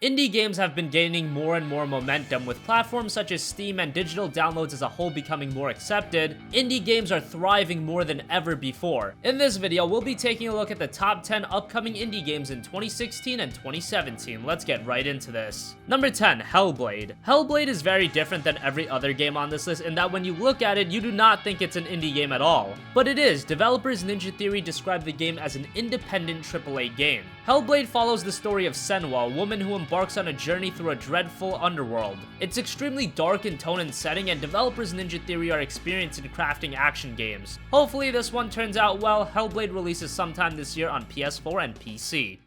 Indie games have been gaining more and more momentum, with platforms such as Steam and digital downloads as a whole becoming more accepted. Indie games are thriving more than ever before. In this video, we'll be taking a look at the top 10 upcoming indie games in 2016 and 2017. Let's get right into this. Number 10, Hellblade. Hellblade is very different than every other game on this list in that when you look at it, you do not think it's an indie game at all. But it is. Developers Ninja Theory describe the game as an independent AAA game. Hellblade follows the story of Senwa, a woman who embarks on a journey through a dreadful underworld. It's extremely dark in tone and setting, and developers Ninja Theory are experienced in crafting action games. Hopefully this one turns out well. Hellblade releases sometime this year on PS4 and PC.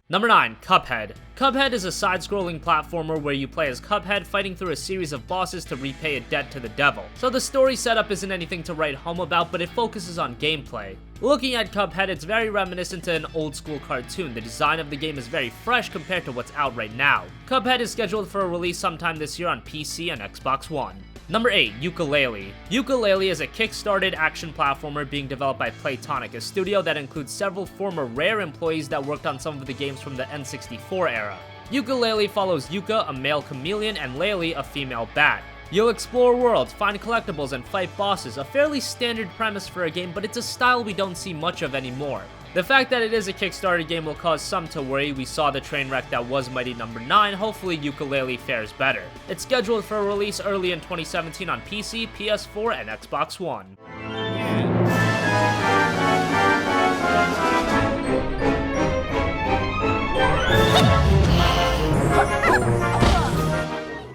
Number 9, Cuphead. Cuphead is a side-scrolling platformer where you play as Cuphead, fighting through a series of bosses to repay a debt to the devil. So the story setup isn't anything to write home about, but it focuses on gameplay. Looking at Cuphead, it's very reminiscent to an old-school cartoon. The design of the game is very fresh compared to what's out right now. Cuphead is scheduled for a release sometime this year on PC and Xbox One. Number 8, Yooka-Laylee. Yooka-Laylee is a kickstarted action platformer being developed by Playtonic, a studio that includes several former Rare employees that worked on some of the games from the N64 era. Yooka-Laylee follows Yuka, a male chameleon, and Laylee, a female bat. You'll explore worlds, find collectibles, and fight bosses, a fairly standard premise for a game, but it's a style we don't see much of anymore. The fact that it is a Kickstarter game will cause some to worry. We saw the train wreck that was Mighty Number 9, hopefully Yooka-Laylee fares better. It's scheduled for a release early in 2017 on PC, PS4, and Xbox One.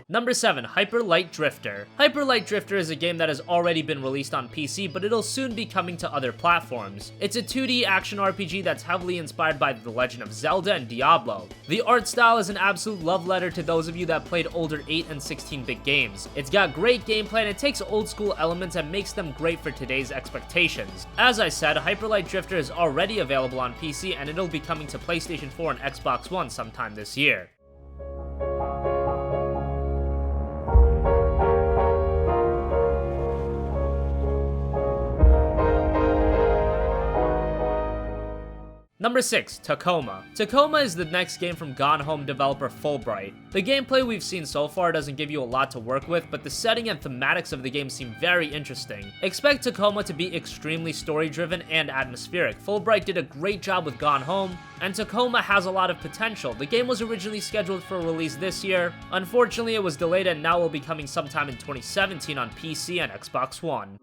Number 7, Hyper Light Drifter. Hyper Light Drifter is a game that has already been released on PC, but it'll soon be coming to other platforms. It's a 2D action RPG that's heavily inspired by The Legend of Zelda and Diablo. The art style is an absolute love letter to those of you that played older 8 and 16-bit games. It's got great gameplay and it takes old school elements and makes them great for today's expectations. As I said, Hyper Light Drifter is already available on PC and it'll be coming to PlayStation 4 and Xbox One sometime this year. Number 6, Tacoma. Tacoma is the next game from Gone Home developer Fulbright. The gameplay we've seen so far doesn't give you a lot to work with, but the setting and thematics of the game seem very interesting. Expect Tacoma to be extremely story-driven and atmospheric. Fulbright did a great job with Gone Home, and Tacoma has a lot of potential. The game was originally scheduled for release this year. Unfortunately, it was delayed and now will be coming sometime in 2017 on PC and Xbox One.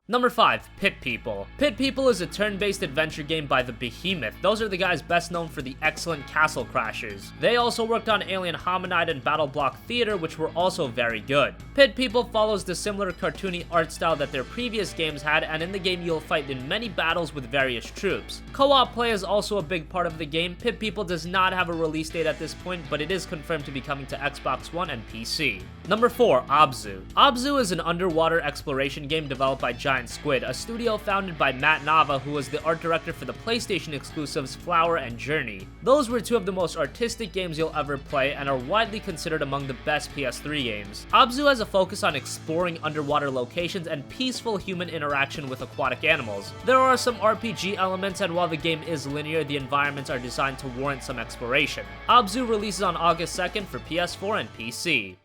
Number 5, Pit People. Pit People is a turn-based adventure game by the Behemoth. Those are the guys best known for the excellent Castle Crashers. They also worked on Alien Hominide and Battle Block Theater, which were also very good. Pit People follows the similar cartoony art style that their previous games had, and in the game you'll fight in many battles with various troops. Co-op play is also a big part of the game. Pit People does not have a release date at this point, but it is confirmed to be coming to Xbox One and PC. Number 4, Abzu. Abzu is an underwater exploration game developed by Giant Squid, a studio founded by Matt Nava, who was the art director for the PlayStation exclusives Flower and Journey. Those were two of the most artistic games you'll ever play and are widely considered among the best PS3 games. Abzu has a focus on exploring underwater locations and peaceful human interaction with aquatic animals. There are some RPG elements, and while the game is linear, the environments are designed to warrant some exploration. Abzu releases on August 2nd for PS4 and PC.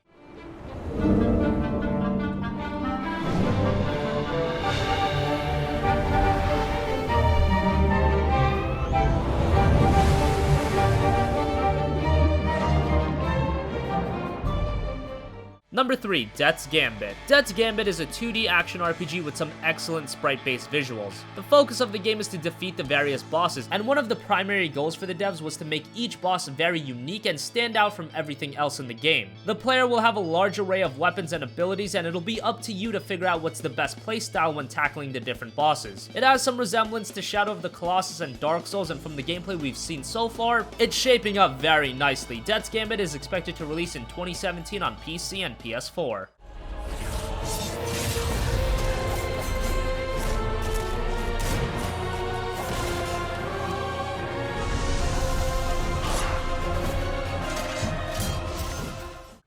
Number 3, Death's Gambit. Death's Gambit is a 2D action RPG with some excellent sprite-based visuals. The focus of the game is to defeat the various bosses, and one of the primary goals for the devs was to make each boss very unique and stand out from everything else in the game. The player will have a large array of weapons and abilities, and it'll be up to you to figure out what's the best playstyle when tackling the different bosses. It has some resemblance to Shadow of the Colossus and Dark Souls, and from the gameplay we've seen so far, it's shaping up very nicely. Death's Gambit is expected to release in 2017 on PC and PS4.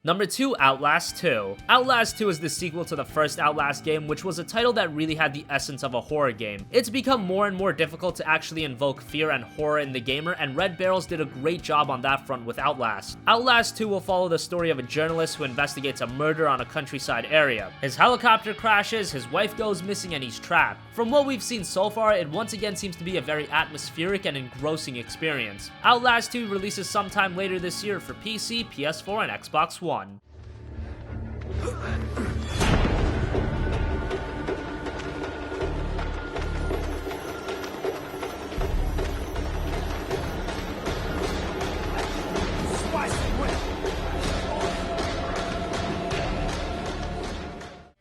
Number 2, Outlast 2. Outlast 2 is the sequel to the first Outlast game, which was a title that really had the essence of a horror game. It's become more and more difficult to actually invoke fear and horror in the gamer, and Red Barrels did a great job on that front with Outlast. Outlast 2 will follow the story of a journalist who investigates a murder on a countryside area. His helicopter crashes, his wife goes missing, and he's trapped. From what we've seen so far, it once again seems to be a very atmospheric and engrossing experience. Outlast 2 releases sometime later this year for PC, PS4, and Xbox One.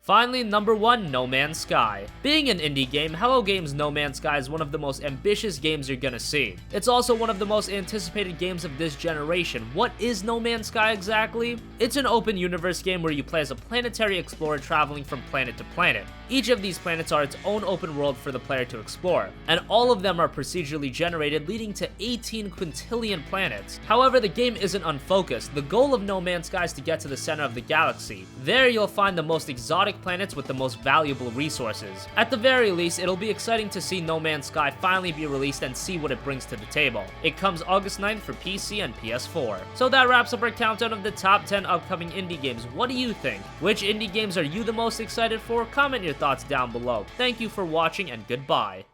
Finally, number 1, No Man's Sky. Being an indie game, Hello Games' No Man's Sky is one of the most ambitious games you're gonna see. It's also one of the most anticipated games of this generation. What is No Man's Sky exactly? It's an open universe game where you play as a planetary explorer traveling from planet to planet. Each of these planets are its own open world for the player to explore, and all of them are procedurally generated, leading to 18 quintillion planets. However, the game isn't unfocused. The goal of No Man's Sky is to get to the center of the galaxy. There, you'll find the most exotic planets with the most valuable resources. At the very least, it'll be exciting to see No Man's Sky finally be released and see what it brings to the table. It comes August 9th for PC and PS4. So that wraps up our countdown of the top 10 upcoming indie games. What do you think? Which indie games are you the most excited for? Comment your thoughts down below. Thank you for watching and goodbye.